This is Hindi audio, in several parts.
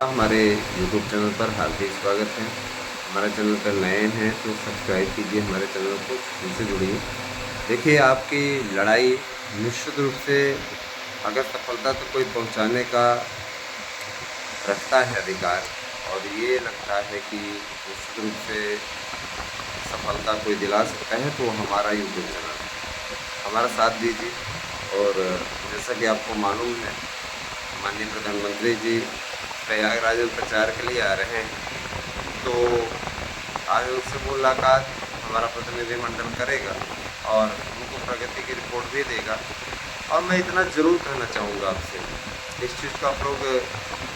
हमारे यूट्यूब चैनल पर हार्दिक स्वागत है। हमारे चैनल पर नए हैं तो सब्सक्राइब कीजिए हमारे चैनल को, हमसे जुड़िए। देखिए, आपकी लड़ाई निश्चित रूप से अगर सफलता तक कोई पहुंचाने का रखता है अधिकार, और ये लगता है कि निश्चित रूप से सफलता कोई दिला सकता है, तो हमारा यूट्यूब चैनल है। हमारा साथ दीजिए। और जैसा कि आपको मालूम है, माननीय प्रधानमंत्री जी प्रयागराज में प्रचार के लिए आ रहे हैं, तो आज उनसे मुलाकात हमारा प्रतिनिधिमंडल करेगा और उनको प्रगति की रिपोर्ट भी देगा। और मैं इतना ज़रूर कहना चाहूँगा आपसे, इस चीज़ को आप लोग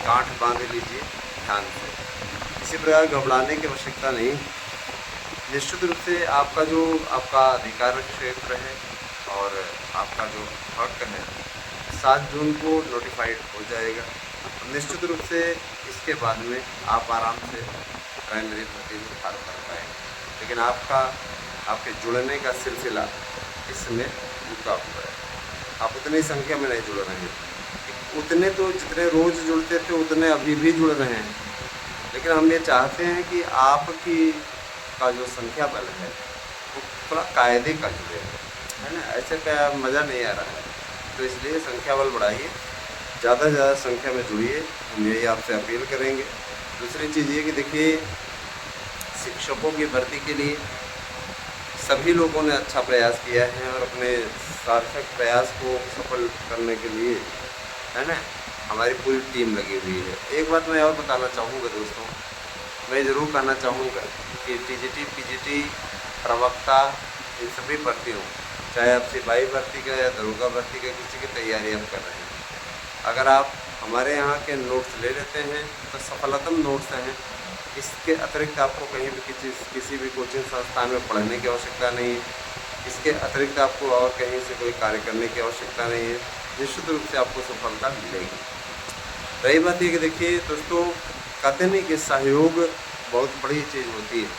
गांठ बांध लीजिए ध्यान से। इसी प्रकार घबराने की आवश्यकता नहीं। निश्चित रूप से आपका अधिकार क्षेत्र है और आपका जो हक है 7 जून को नोटिफाइड हो जाएगा। निश्चित रूप से इसके बाद में आप आराम से प्राइमरी भर्ती में फार्म भर पाएंगे, लेकिन आपके जुड़ने का सिलसिला इसमें रुका हुआ है। आप उतनी संख्या में नहीं जुड़ रहे हैं, उतने तो जितने रोज़ जुड़ते थे उतने अभी भी जुड़ रहे हैं, लेकिन हम ये चाहते हैं कि आपकी का जो संख्या बल है वो थोड़ा कायदे का जुड़े, है ना। ऐसे क्या मज़ा नहीं आ रहा है, तो इसलिए संख्या बल बढ़ाइए, ज़्यादा से ज़्यादा संख्या में जुड़िए, हम यही आपसे अपील करेंगे। दूसरी चीज़ ये कि देखिए, शिक्षकों की भर्ती के लिए सभी लोगों ने अच्छा प्रयास किया है और अपने सार्थक प्रयास को सफल करने के लिए, है ना, हमारी पूरी टीम लगी हुई है। एक बात मैं और बताना चाहूँगा दोस्तों, मैं ज़रूर कहना चाहूँगा कि टीजीटी, पीजीटी, प्रवक्ता, इन सभी भर्तियों, चाहे आप सिपाही भर्ती का या दरोगा भर्ती का किसी की तैयारी आप कर रहे हैं, अगर आप हमारे यहाँ के नोट्स ले लेते हैं तो सफलतम नोट्स हैं। इसके अतिरिक्त आपको कहीं भी किसी भी कोचिंग संस्थान में पढ़ने की आवश्यकता नहीं है। इसके अतिरिक्त आपको और कहीं से कोई कार्य करने की आवश्यकता नहीं है। निश्चित रूप से आपको सफलता मिलेगी। रही बात ये कि देखिए दोस्तों, कहते नहीं कि सहयोग बहुत बड़ी चीज़ होती है,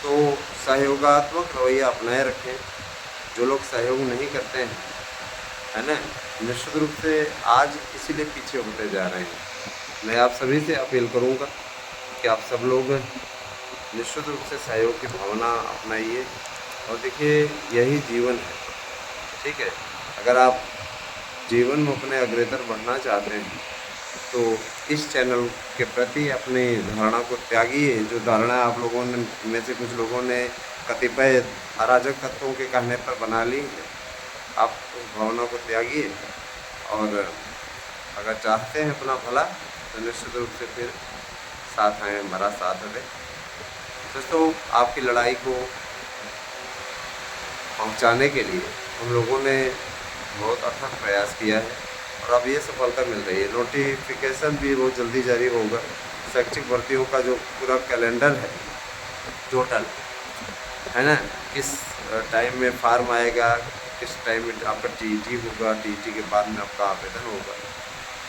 तो सहयोगात्मक रवैया अपनाए रखें। जो लोग सहयोग नहीं करते हैं, है ना, निश्चित रूप से आज इसीलिए पीछे होते जा रहे हैं। मैं आप सभी से अपील करूंगा कि आप सब लोग निश्चित रूप से सहयोग की भावना अपनाइए। और देखिए, यही जीवन है, ठीक है। अगर आप जीवन में अपने अग्रसर बढ़ना चाहते हैं तो इस चैनल के प्रति अपनी धारणा को त्यागिए। जो धारणा आप लोगों ने में से कुछ लोगों ने कतिपय अराजक तत्वों के कहने पर बना ली है, आप उस भावना को त्यागिए। और अगर चाहते हैं अपना भला तो निश्चित रूप से फिर साथ आएँ, हमारा साथ दें। दोस्तों, आपकी लड़ाई को पहुंचाने के लिए हम लोगों ने बहुत अथक प्रयास किया है और अब ये सफलता मिल रही है। नोटिफिकेशन भी बहुत जल्दी जारी होगा। शैक्षिक भर्तियों का जो पूरा कैलेंडर है टोटल, है ना, किस टाइम में फार्म आएगा, किस टाइम में आपका टीईटी होगा, टीईटी के बाद में आपका आवेदन होगा,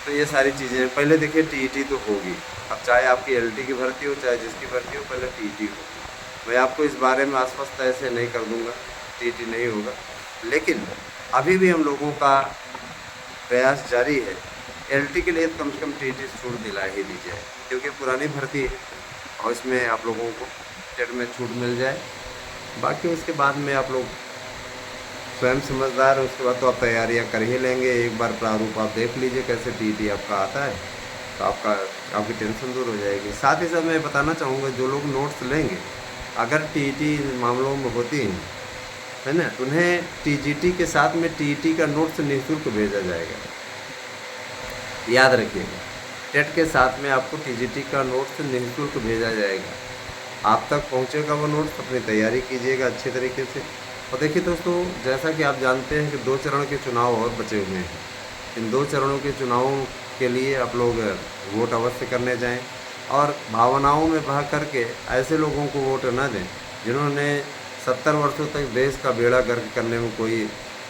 तो ये सारी चीज़ें पहले देखिए। टीईटी तो होगी, अब चाहे आपकी एलटी की भर्ती हो चाहे जिसकी भर्ती हो, पहले टीईटी होगी। मैं आपको इस बारे में आश्वस्त ऐसे नहीं कर दूंगा टीईटी नहीं होगा, लेकिन अभी भी हम लोगों का प्रयास जारी है। एलटी के लिए कम से कम टीईटी छूट दिला ही दी जाए, क्योंकि पुरानी भर्ती है और इसमें आप लोगों को टेट में छूट मिल जाए। बाकी उसके बाद में आप लोग स्वयं समझदार है, उसके बाद तो आप तैयारियां कर ही लेंगे। एक बार प्रारूप आप देख लीजिए कैसे टीईटी आपका आता है, तो आपकी टेंशन दूर हो जाएगी। साथ ही साथ मैं बताना चाहूँगा, जो लोग नोट्स लेंगे, अगर टीईटी मामलों में होती हैं, है ना, तो उन्हें टीजीटी के साथ में टीईटी का नोट्स निःशुल्क भेजा जाएगा। याद रखिएगा, टेट के साथ में आपको टीजीटी का नोट्स निःशुल्क भेजा जाएगा। आप तक पहुंचेगा वो नोट्स, अपनी तैयारी कीजिएगा अच्छे तरीके से। और देखिए दोस्तों, जैसा कि आप जानते हैं कि 2 चरण के चुनाव और बचे हुए हैं। इन 2 चरणों के चुनावों के लिए आप लोग वोट अवश्य करने जाएं और भावनाओं में बह करके ऐसे लोगों को वोट न दें जिन्होंने 70 वर्षों तक देश का बेड़ा गर्क करने में कोई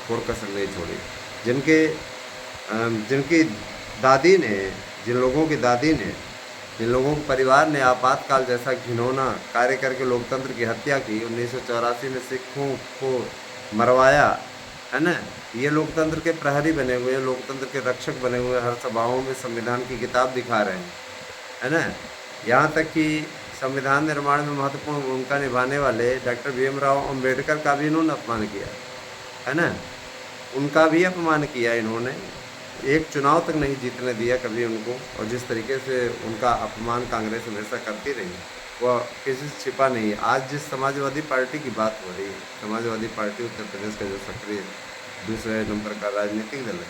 कोर कसर नहीं छोड़ी। जिनकी दादी ने, जिन लोगों के परिवार ने आपातकाल जैसा घिनौना कार्य करके लोकतंत्र की हत्या की, 1984 में सिखों को मरवाया, है ना, ये लोकतंत्र के प्रहरी बने हुए हैं, लोकतंत्र के रक्षक बने हुए, हर सभाओं में संविधान की किताब दिखा रहे हैं। है ना। यहाँ तक कि संविधान निर्माण में महत्वपूर्ण भूमिका निभाने वाले डॉक्टर भीमराव अंबेडकर का भी इन्होंने अपमान किया, है ना। उनका भी अपमान किया इन्होंने, एक चुनाव तक नहीं जीतने दिया कभी उनको। और जिस तरीके से उनका अपमान कांग्रेस हमेशा करती रही, वह किसी से छिपा नहीं है। आज जिस समाजवादी पार्टी की बात हो रही है, समाजवादी पार्टी उत्तर प्रदेश का जो सक्रिय दूसरे नंबर का राजनीतिक दल है,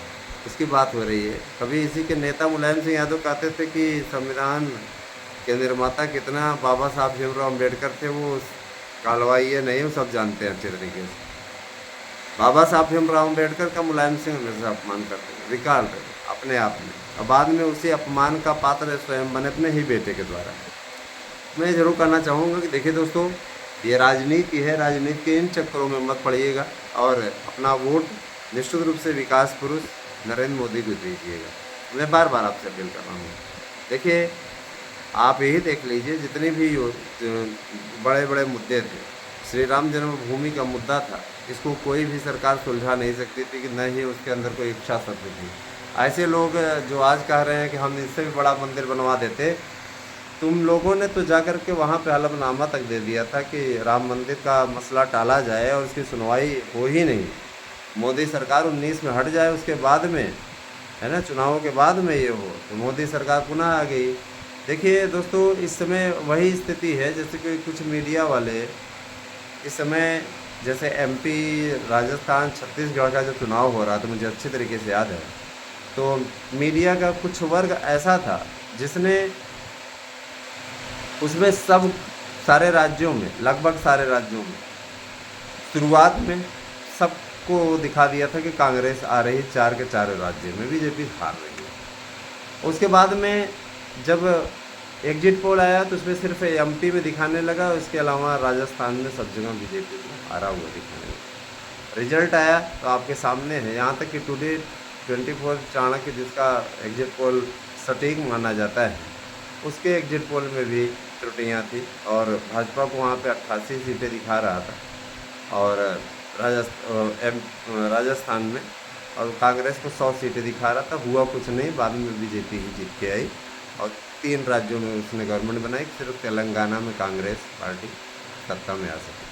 उसकी बात हो रही है। कभी इसी के नेता मुलायम सिंह यादव कहते थे कि संविधान के निर्माता कितना बाबा साहब भीमराव अम्बेडकर थे, वो कालवाई है नहीं, वो सब जानते हैं अच्छे तरीके से। बाबा साहब भीमराव अम्बेडकर का मुलायम सिंह हमेशा अपमान करते हैं, विकाल रहे अपने आप में, और बाद में उसी अपमान का पात्र स्वयं बने अपने ही बेटे के द्वारा। मैं ज़रूर कहना चाहूँगा कि देखिए दोस्तों, ये राजनीति है, राजनीति के इन चक्करों में मत पड़िएगा और अपना वोट निश्चित रूप से विकास पुरुष नरेंद्र मोदी को दीजिएगा। मैं बार बार आपसे अपील कर रहा हूँ। देखिए, आप यही देख लीजिए, जितने भी बड़े बड़े मुद्दे थे, श्री राम जन्मभूमि का मुद्दा था, इसको कोई भी सरकार सुलझा नहीं सकती थी कि न ही उसके अंदर कोई इच्छा शक्ति थी। ऐसे लोग जो आज कह रहे हैं कि हम इससे भी बड़ा मंदिर बनवा देते, तुम लोगों ने तो जाकर के वहाँ पे हलफनामा तक दे दिया था कि राम मंदिर का मसला टाला जाए और उसकी सुनवाई हो ही नहीं। मोदी सरकार 19 में हट जाए, उसके बाद में, है ना, चुनावों के बाद में ये हो, तो मोदी सरकार पुनः आ गई। देखिए दोस्तों, इस समय वही स्थिति है जैसे कि कुछ मीडिया वाले इस समय, जैसे एमपी, राजस्थान, छत्तीसगढ़ का जो चुनाव हो रहा था, मुझे अच्छे तरीके से याद है, तो मीडिया का कुछ वर्ग ऐसा था जिसने उसमें सब सारे राज्यों में, लगभग सारे राज्यों में शुरुआत में सबको दिखा दिया था कि कांग्रेस आ रही, 4 के 4 राज्य में बीजेपी हार रही है। उसके बाद में जब एग्जिट पोल आया तो उसमें सिर्फ एमपी में दिखाने लगा, इसके अलावा राजस्थान में सब जगह बीजेपी को हारा हुआ दिखाने लगा। रिजल्ट आया तो आपके सामने है। यहाँ तक कि टुडे 24 चाणक्य, जिसका एग्जिट पोल सटीक माना जाता है, उसके एग्जिट पोल में भी त्रुटियाँ थी और भाजपा को वहाँ पे 88 सीटें दिखा रहा था और राजस्थान में, और कांग्रेस को 100 सीटें दिखा रहा था। हुआ कुछ नहीं, बाद में बीजेपी ही जीत के आई और 3 राज्यों में उसने गवर्नमेंट बनाई। सिर्फ तेलंगाना में कांग्रेस पार्टी सत्ता में आ सकी।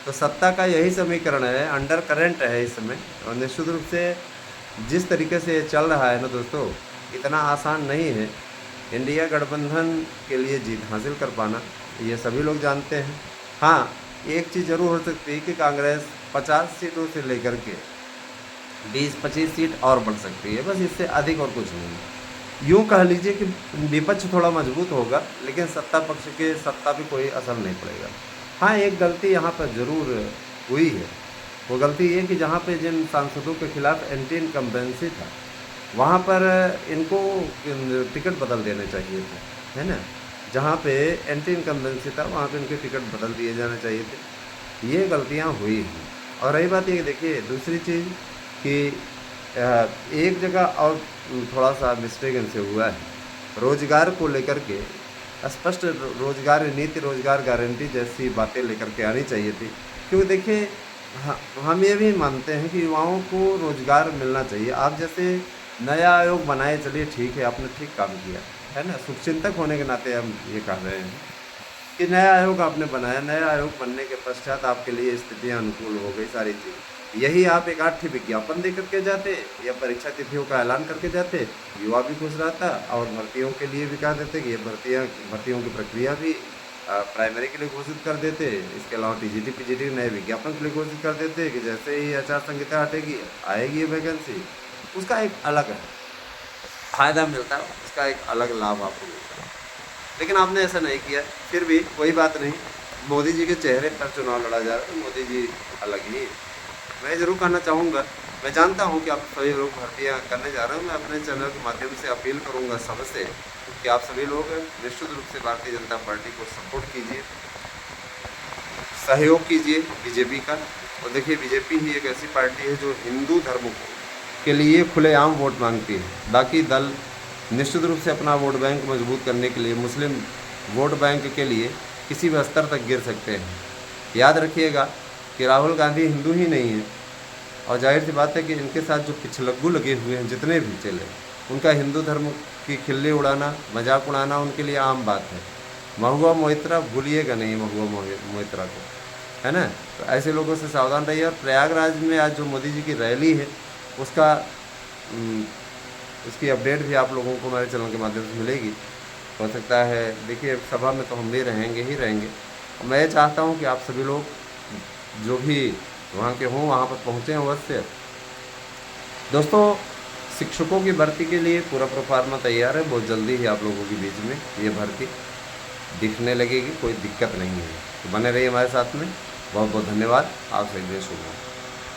तो सत्ता का यही समीकरण है, अंडर करंट है इस समय। और निश्चित रूप से जिस तरीके से ये चल रहा है ना दोस्तों, इतना आसान नहीं है इंडिया गठबंधन के लिए जीत हासिल कर पाना, ये सभी लोग जानते हैं। हाँ, एक चीज़ ज़रूर हो सकती है कि कांग्रेस 50 सीटों से लेकर के 20-25 सीट और बढ़ सकती है, बस इससे अधिक और कुछ नहीं। यूँ कह लीजिए कि विपक्ष थोड़ा मजबूत होगा, लेकिन सत्ता पक्ष के सत्ता भी कोई असर नहीं पड़ेगा। हाँ, एक गलती यहाँ पर ज़रूर हुई है। वो गलती ये कि जहाँ पे जिन सांसदों के खिलाफ एंटी इनकम्बेंसी था, वहाँ पर इनको टिकट बदल देने चाहिए थे, है ना। जहाँ पे एंटी इनकम्बेंसी था, वहाँ पे इनके टिकट बदल दिए जाने चाहिए थे। ये गलतियाँ हुई हैं। और रही बात ये, देखिए दूसरी चीज़ कि एक जगह और थोड़ा सा मिस्टेक इनसे हुआ है, रोजगार को लेकर के स्पष्ट रोजगार नीति, रोजगार गारंटी जैसी बातें लेकर के आनी चाहिए थी। क्योंकि देखिए, हम ये भी मानते हैं कि युवाओं को रोजगार मिलना चाहिए। आप जैसे नया आयोग बनाए, चलिए ठीक है, आपने ठीक काम किया, है ना। शुभचिंतक होने के नाते हम ये कह रहे हैं कि नया आयोग आपने बनाया, नया आयोग बनने के पश्चात आपके लिए स्थितियाँ अनुकूल हो गई, सारी चीज़। यही आप एक आठ विज्ञापन दे करके जाते या परीक्षा तिथियों का ऐलान करके जाते, युवा भी खुश रहता और भर्तियों के लिए भी कह देते कि ये भर्तियों की प्रक्रिया भी प्राइमरी के लिए घोषित कर देते। इसके अलावा टीजीटी पीजीटी नए विज्ञापन के लिए घोषित कर देते कि जैसे ही आचार संहिता हटेगी आएगी ये वैकेंसी, उसका एक अलग फ़ायदा मिलता है, उसका एक अलग लाभ आपको मिलता है। लेकिन आपने ऐसा नहीं किया। फिर भी कोई बात नहीं, मोदी जी के चेहरे पर चुनाव लड़ा जा रहा है, तो मोदी जी अलग ही। मैं ज़रूर कहना चाहूँगा, मैं जानता हूँ कि आप सभी लोग भर्तियाँ करने जा रहे हो। मैं अपने चैनल के माध्यम से अपील करूँगा सबसे कि आप सभी लोग निश्चित रूप से भारतीय जनता पार्टी को सपोर्ट कीजिए, सहयोग कीजिए बीजेपी का। और देखिए, बीजेपी ही एक ऐसी पार्टी है जो हिंदू धर्म के लिए खुलेआम वोट मांगती है। बाकी दल निश्चित रूप से अपना वोट बैंक मजबूत करने के लिए, मुस्लिम वोट बैंक के लिए किसी भी स्तर तक गिर सकते हैं। याद रखिएगा कि राहुल गांधी हिंदू ही नहीं है, और जाहिर सी बात है कि इनके साथ जो पिछलग्गू लगे हुए हैं जितने भी चले, उनका हिंदू धर्म की खिल्ली उड़ाना, मजाक उड़ाना उनके लिए आम बात है। महुआ मोइत्रा भूलिएगा नहीं, महुआ मोइत्रा को, है ना। तो ऐसे लोगों से सावधान रहिए। और प्रयागराज में आज जो मोदी जी की रैली है उसका उसकी अपडेट भी आप लोगों को हमारे चैनल के माध्यम से मिलेगी। हो सकता है, देखिए सभा में तो हम भी रहेंगे ही रहेंगे। मैं चाहता हूं कि आप सभी लोग जो भी वहाँ के हों वहाँ पर पहुँचें अवश्य। दोस्तों, शिक्षकों की भर्ती के लिए पूरा प्रोफार्मा तैयार है। बहुत जल्दी ही आप लोगों के बीच में ये भर्ती दिखने लगेगी, कोई दिक्कत नहीं है। तो बने रहिए हमारे साथ में। बहुत बहुत धन्यवाद। आप सभी शुभ।